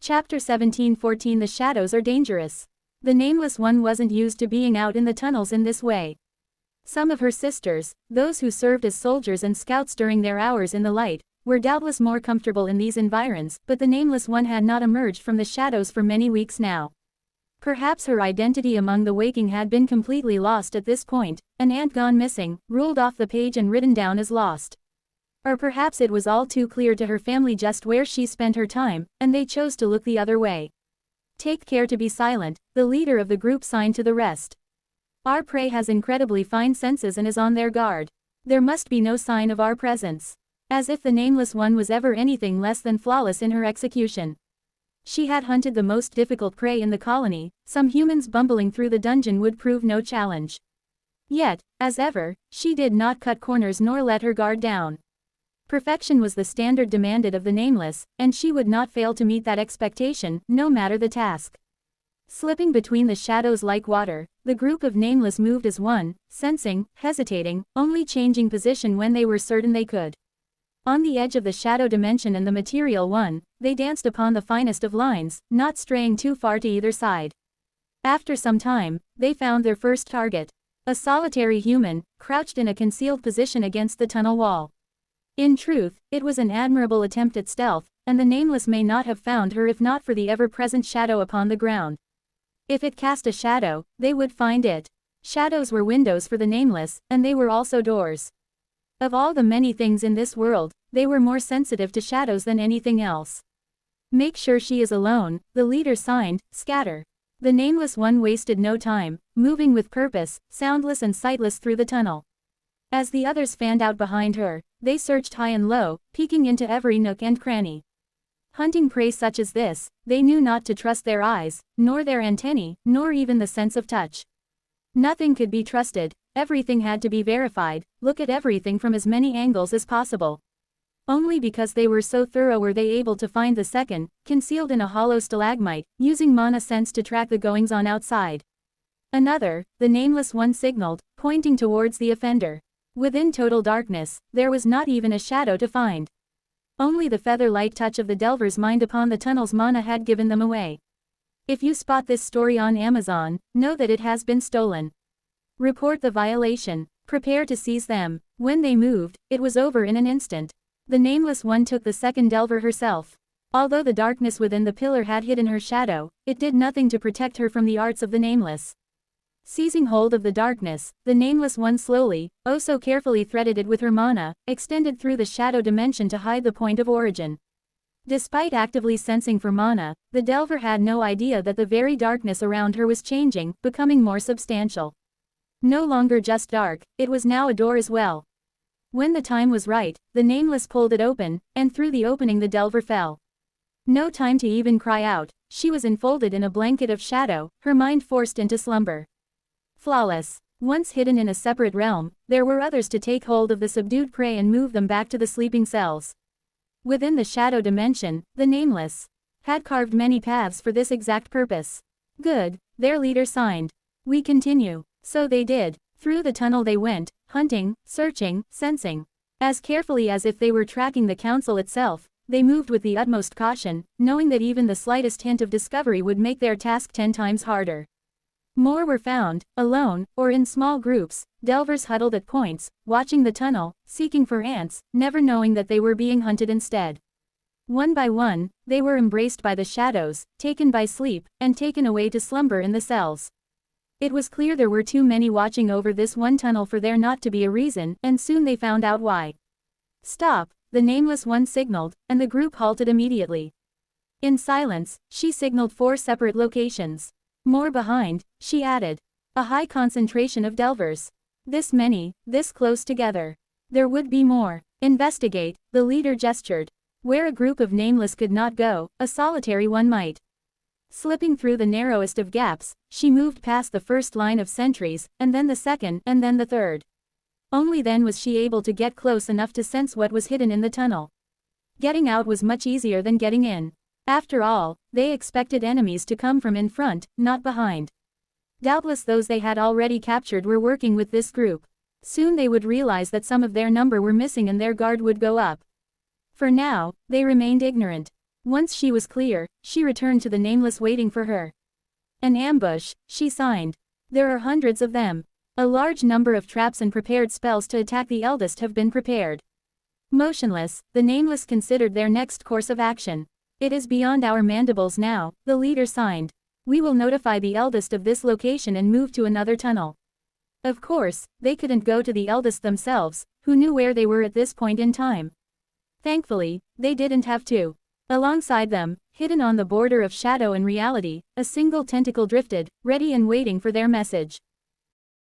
Chapter 17-14 The shadows are dangerous. The Nameless One wasn't used to being out in the tunnels in this way. Some of her sisters, those who served as soldiers and scouts during their hours in the light, were doubtless more comfortable in these environs, but the Nameless One had not emerged from the shadows for many weeks now. Perhaps her identity among the waking had been completely lost at this point, an ant gone missing, ruled off the page and written down as lost. Or perhaps it was all too clear to her family just where she spent her time, and they chose to look the other way. Take care to be silent, the leader of the group signed to the rest. Our prey has incredibly fine senses and is on their guard. There must be no sign of our presence. As if the Nameless One was ever anything less than flawless in her execution. She had hunted the most difficult prey in the colony, some humans bumbling through the dungeon would prove no challenge. Yet, as ever, she did not cut corners nor let her guard down. Perfection was the standard demanded of the Nameless, and she would not fail to meet that expectation, no matter the task. Slipping between the shadows like water, the group of Nameless moved as one, sensing, hesitating, only changing position when they were certain they could. On the edge of the shadow dimension and the material one, they danced upon the finest of lines, not straying too far to either side. After some time, they found their first target. A solitary human, crouched in a concealed position against the tunnel wall. In truth, it was an admirable attempt at stealth, and the Nameless may not have found her if not for the ever-present shadow upon the ground. If it cast a shadow, they would find it. Shadows were windows for the Nameless, and they were also doors. Of all the many things in this world, they were more sensitive to shadows than anything else. Make sure she is alone, the leader signed, scatter. The Nameless One wasted no time, moving with purpose, soundless and sightless through the tunnel. As the others fanned out behind her, they searched high and low, peeking into every nook and cranny. Hunting prey such as this, they knew not to trust their eyes, nor their antennae, nor even the sense of touch. Nothing could be trusted, everything had to be verified, look at everything from as many angles as possible. Only because they were so thorough were they able to find the second, concealed in a hollow stalagmite, using mana sense to track the goings-on outside. Another, the Nameless One signaled, pointing towards the offender. Within total darkness, there was not even a shadow to find. Only the feather-light touch of the Delver's mind upon the tunnel's mana had given them away. If you spot this story on Amazon, know that it has been stolen. Report the violation. Prepare to seize them. When they moved, it was over in an instant. The Nameless One took the second Delver herself. Although the darkness within the pillar had hidden her shadow, it did nothing to protect her from the arts of the Nameless. Seizing hold of the darkness, the Nameless One slowly, oh so carefully threaded it with her mana, extended through the shadow dimension to hide the point of origin. Despite actively sensing for mana, the Delver had no idea that the very darkness around her was changing, becoming more substantial. No longer just dark, it was now a door as well. When the time was right, the Nameless pulled it open, and through the opening the Delver fell. No time to even cry out, she was enfolded in a blanket of shadow, her mind forced into slumber. Flawless. Once hidden in a separate realm, there were others to take hold of the subdued prey and move them back to the sleeping cells. Within the shadow dimension, the Nameless had carved many paths for this exact purpose. Good, their leader signed. We continue. So they did. Through the tunnel they went, hunting, searching, sensing. As carefully as if they were tracking the council itself, they moved with the utmost caution, knowing that even the slightest hint of discovery would make their task 10 times harder. More were found, alone, or in small groups, Delvers huddled at points, watching the tunnel, seeking for ants, never knowing that they were being hunted instead. One by one, they were embraced by the shadows, taken by sleep, and taken away to slumber in the cells. It was clear there were too many watching over this one tunnel for there not to be a reason, and soon they found out why. Stop, the Nameless One signaled, and the group halted immediately. In silence, she signaled 4 separate locations. More behind, she added. A high concentration of Delvers. This many, this close together. There would be more. Investigate, the leader gestured. Where a group of Nameless could not go, a solitary one might. Slipping through the narrowest of gaps, she moved past the first line of sentries, and then the second, and then the third. Only then was she able to get close enough to sense what was hidden in the tunnel. Getting out was much easier than getting in. After all, they expected enemies to come from in front, not behind. Doubtless those they had already captured were working with this group. Soon they would realize that some of their number were missing and their guard would go up. For now, they remained ignorant. Once she was clear, she returned to the Nameless waiting for her. An ambush, she signed. There are hundreds of them. A large number of traps and prepared spells to attack the eldest have been prepared. Motionless, the Nameless considered their next course of action. It is beyond our mandibles now, the leader signed. We will notify the eldest of this location and move to another tunnel. Of course, they couldn't go to the eldest themselves, who knew where they were at this point in time. Thankfully, they didn't have to. Alongside them, hidden on the border of shadow and reality, a single tentacle drifted, ready and waiting for their message.